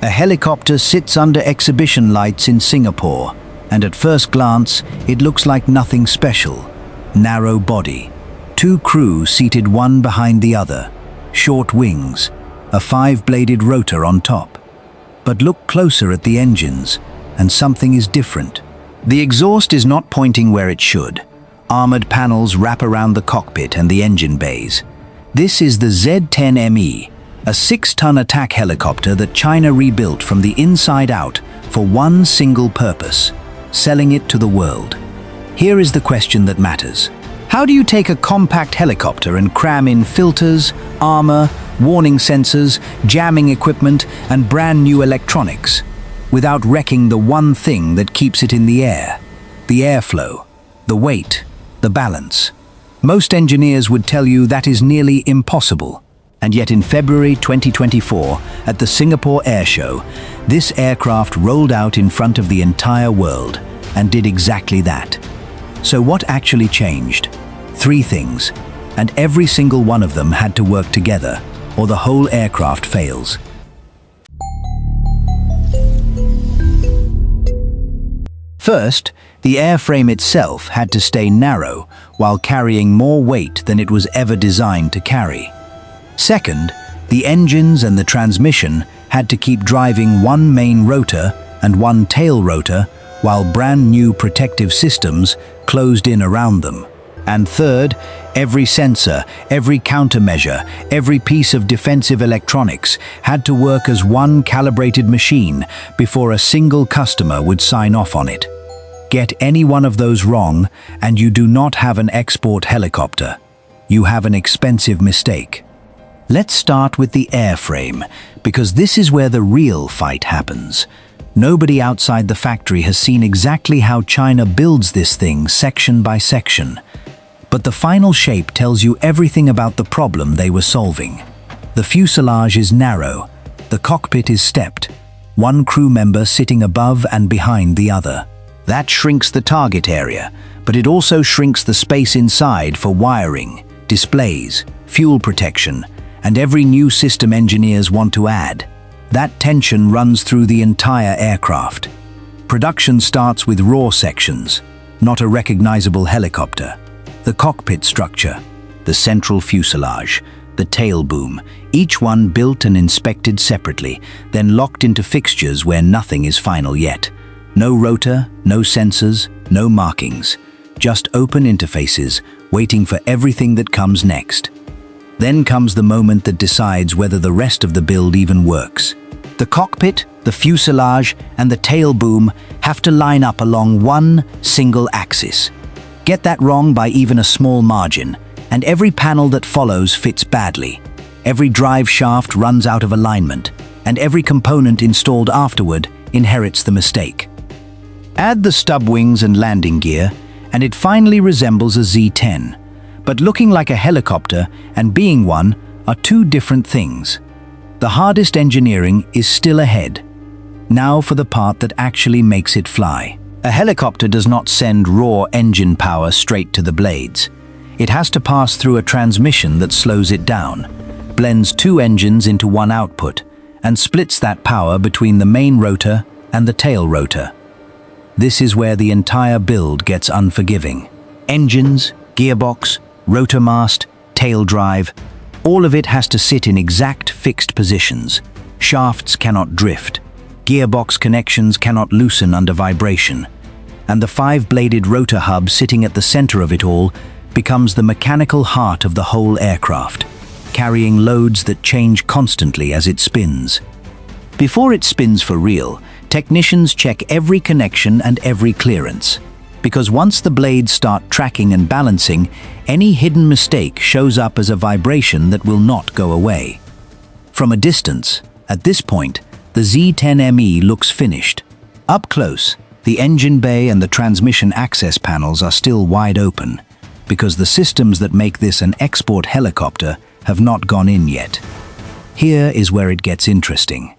A helicopter sits under exhibition lights in Singapore, and at first glance, it looks like nothing special. Narrow body, 2 crew seated one behind the other, short wings, a 5-bladed rotor on top. But look closer at the engines, and something is different. The exhaust is not pointing where it should. Armored panels wrap around the cockpit and the engine bays. This is the Z-10ME, a 6-ton attack helicopter that China rebuilt from the inside out for one single purpose: selling it to the world. Here is the question that matters. How do you take a compact helicopter and cram in filters, armor, warning sensors, jamming equipment, and brand new electronics without wrecking the one thing that keeps it in the air? The airflow, the weight, the balance. Most engineers would tell you that is nearly impossible. And yet in February 2024, at the Singapore Airshow, this aircraft rolled out in front of the entire world and did exactly that. So what actually changed? 3 things, and every single one of them had to work together, or the whole aircraft fails. First, the airframe itself had to stay narrow while carrying more weight than it was ever designed to carry. Second, the engines and the transmission had to keep driving one main rotor and one tail rotor while brand new protective systems closed in around them. And third, every sensor, every countermeasure, every piece of defensive electronics had to work as one calibrated machine before a single customer would sign off on it. Get any one of those wrong, and you do not have an export helicopter. You have an expensive mistake. Let's start with the airframe, because this is where the real fight happens. Nobody outside the factory has seen exactly how China builds this thing section by section. But the final shape tells you everything about the problem they were solving. The fuselage is narrow, the cockpit is stepped, one crew member sitting above and behind the other. That shrinks the target area, but it also shrinks the space inside for wiring, displays, fuel protection, and every new system engineers want to add. That tension runs through the entire aircraft. Production starts with raw sections, not a recognizable helicopter. The cockpit structure, the central fuselage, the tail boom, each one built and inspected separately, then locked into fixtures where nothing is final yet. No rotor, no sensors, no markings. Just open interfaces, waiting for everything that comes next. Then comes the moment that decides whether the rest of the build even works. The cockpit, the fuselage, and the tail boom have to line up along one single axis. Get that wrong by even a small margin, and every panel that follows fits badly. Every drive shaft runs out of alignment, and every component installed afterward inherits the mistake. Add the stub wings and landing gear, and it finally resembles a Z-10. But looking like a helicopter and being one are 2 different things. The hardest engineering is still ahead. Now for the part that actually makes it fly. A helicopter does not send raw engine power straight to the blades. It has to pass through a transmission that slows it down, blends 2 engines into one output, and splits that power between the main rotor and the tail rotor. This is where the entire build gets unforgiving. Engines, gearbox, rotor mast, tail drive, all of it has to sit in exact fixed positions. Shafts cannot drift. Gearbox connections cannot loosen under vibration. And the 5-bladed rotor hub sitting at the center of it all becomes the mechanical heart of the whole aircraft, carrying loads that change constantly as it spins. Before it spins for real, technicians check every connection and every clearance. Because once the blades start tracking and balancing, any hidden mistake shows up as a vibration that will not go away. From a distance, at this point, the Z-10ME looks finished. Up close, the engine bay and the transmission access panels are still wide open, because the systems that make this an export helicopter have not gone in yet. Here is where it gets interesting.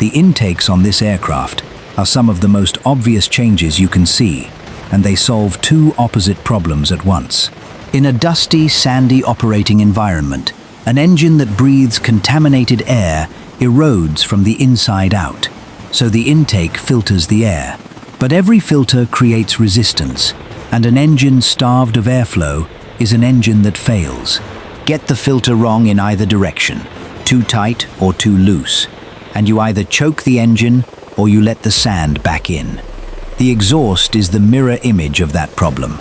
The intakes on this aircraft are some of the most obvious changes you can see, and they solve 2 opposite problems at once. In a dusty, sandy operating environment, an engine that breathes contaminated air erodes from the inside out, so the intake filters the air. But every filter creates resistance, and an engine starved of airflow is an engine that fails. Get the filter wrong in either direction, too tight or too loose, and you either choke the engine or you let the sand back in. The exhaust is the mirror image of that problem.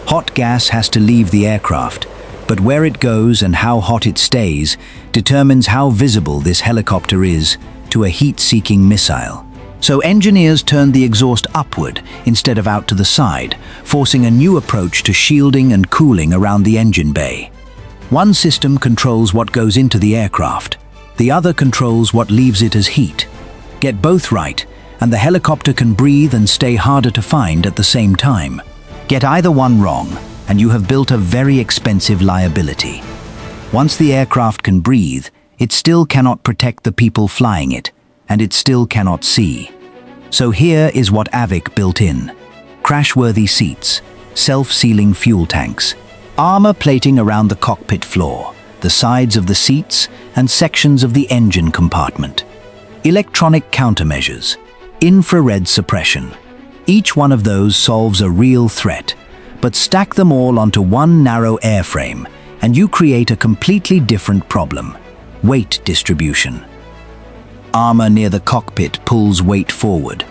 Hot gas has to leave the aircraft, but where it goes and how hot it stays determines how visible this helicopter is to a heat-seeking missile. So engineers turned the exhaust upward instead of out to the side, forcing a new approach to shielding and cooling around the engine bay. One system controls what goes into the aircraft. The other controls what leaves it as heat. Get both right, and the helicopter can breathe and stay harder to find at the same time. Get either one wrong, and you have built a very expensive liability. Once the aircraft can breathe, it still cannot protect the people flying it, and it still cannot see. So here is what Avic built in: crash-worthy seats, self-sealing fuel tanks, armor plating around the cockpit floor, the sides of the seats, and sections of the engine compartment, electronic countermeasures, infrared suppression. Each one of those solves a real threat, but stack them all onto one narrow airframe, and you create a completely different problem: weight distribution. Armor near the cockpit pulls weight forward.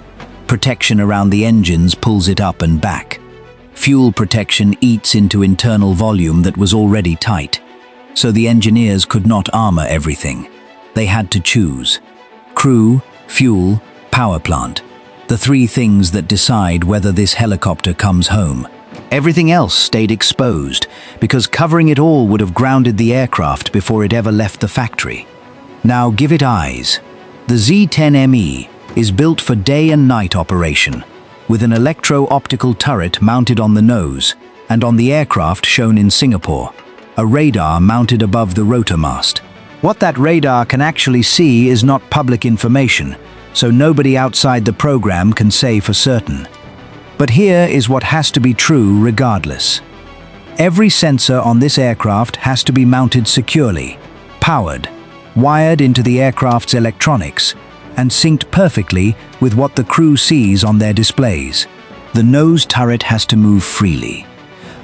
Protection around the engines pulls it up and back. Fuel protection eats into internal volume that was already tight. So the engineers could not armor everything. They had to choose. Crew, fuel, power plant. The three things that decide whether this helicopter comes home. Everything else stayed exposed, because covering it all would have grounded the aircraft before it ever left the factory. Now give it eyes. The Z-10ME is built for day and night operation, with an electro-optical turret mounted on the nose, and on the aircraft shown in Singapore, a radar mounted above the rotor mast. What that radar can actually see is not public information, so nobody outside the program can say for certain. But here is what has to be true regardless. Every sensor on this aircraft has to be mounted securely, powered, wired into the aircraft's electronics, and synced perfectly with what the crew sees on their displays. The nose turret has to move freely.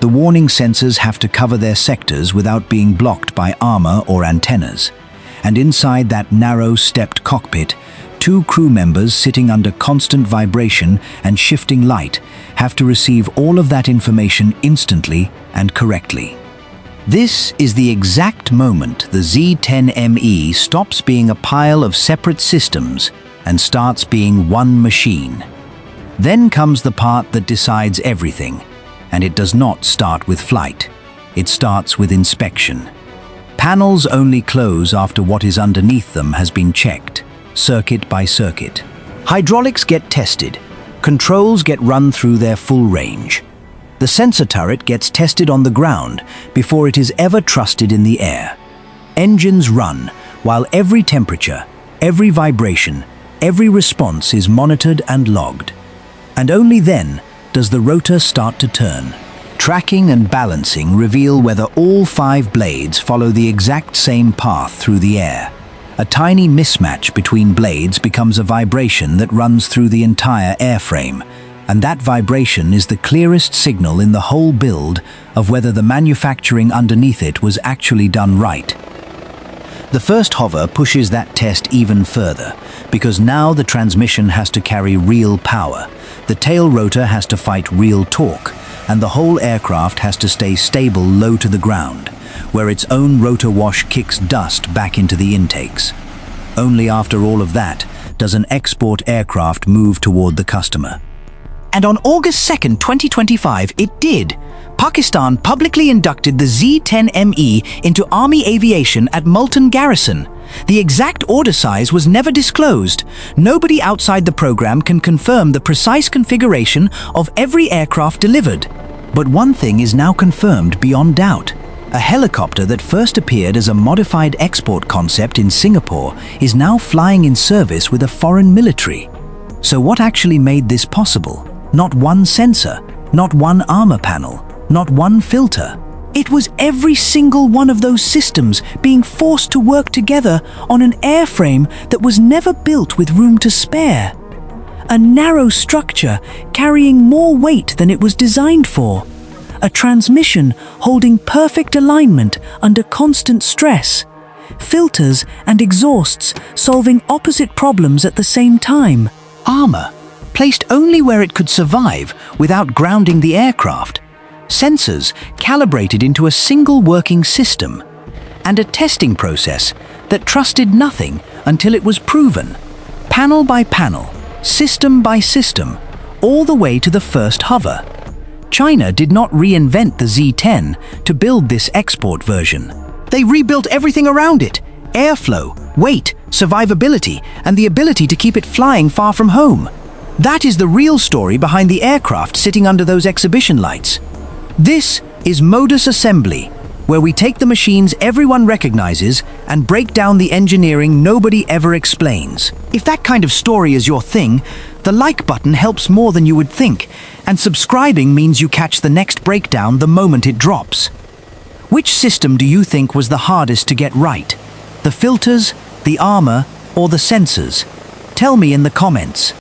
The warning sensors have to cover their sectors without being blocked by armor or antennas. And inside that narrow, stepped cockpit, two crew members sitting under constant vibration and shifting light have to receive all of that information instantly and correctly. This is the exact moment the Z-10ME stops being a pile of separate systems and starts being one machine. Then comes the part that decides everything, and it does not start with flight. It starts with inspection. Panels only close after what is underneath them has been checked, circuit by circuit. Hydraulics get tested. Controls get run through their full range. The sensor turret gets tested on the ground before it is ever trusted in the air. Engines run while every temperature, every vibration, every response is monitored and logged. And only then does the rotor start to turn. Tracking and balancing reveal whether all 5 blades follow the exact same path through the air. A tiny mismatch between blades becomes a vibration that runs through the entire airframe, and that vibration is the clearest signal in the whole build of whether the manufacturing underneath it was actually done right. The first hover pushes that test even further, because now the transmission has to carry real power, the tail rotor has to fight real torque, and the whole aircraft has to stay stable low to the ground, where its own rotor wash kicks dust back into the intakes. Only after all of that does an export aircraft move toward the customer. And on August 2nd, 2025, it did. Pakistan publicly inducted the Z-10ME into Army Aviation at Multan Garrison. The exact order size was never disclosed. Nobody outside the program can confirm the precise configuration of every aircraft delivered. But one thing is now confirmed beyond doubt. A helicopter that first appeared as a modified export concept in Singapore is now flying in service with a foreign military. So what actually made this possible? Not one sensor, not one armor panel, not one filter, It was every single one of those systems being forced to work together on an airframe that was never built with room to spare. A narrow structure carrying more weight than it was designed for. A transmission holding perfect alignment under constant stress. Filters and exhausts solving opposite problems at the same time. Armor, placed only where it could survive without grounding the aircraft. Sensors calibrated into a single working system. And a testing process that trusted nothing until it was proven. Panel by panel, system by system, all the way to the first hover. China did not reinvent the Z-10 to build this export version. They rebuilt everything around it: airflow, weight, survivability, and the ability to keep it flying far from home. That is the real story behind the aircraft sitting under those exhibition lights. This is Modus Assembly, where we take the machines everyone recognizes and break down the engineering nobody ever explains. If that kind of story is your thing, the like button helps more than you would think, and subscribing means you catch the next breakdown the moment it drops. Which system do you think was the hardest to get right? The filters, the armor, or the sensors? Tell me in the comments.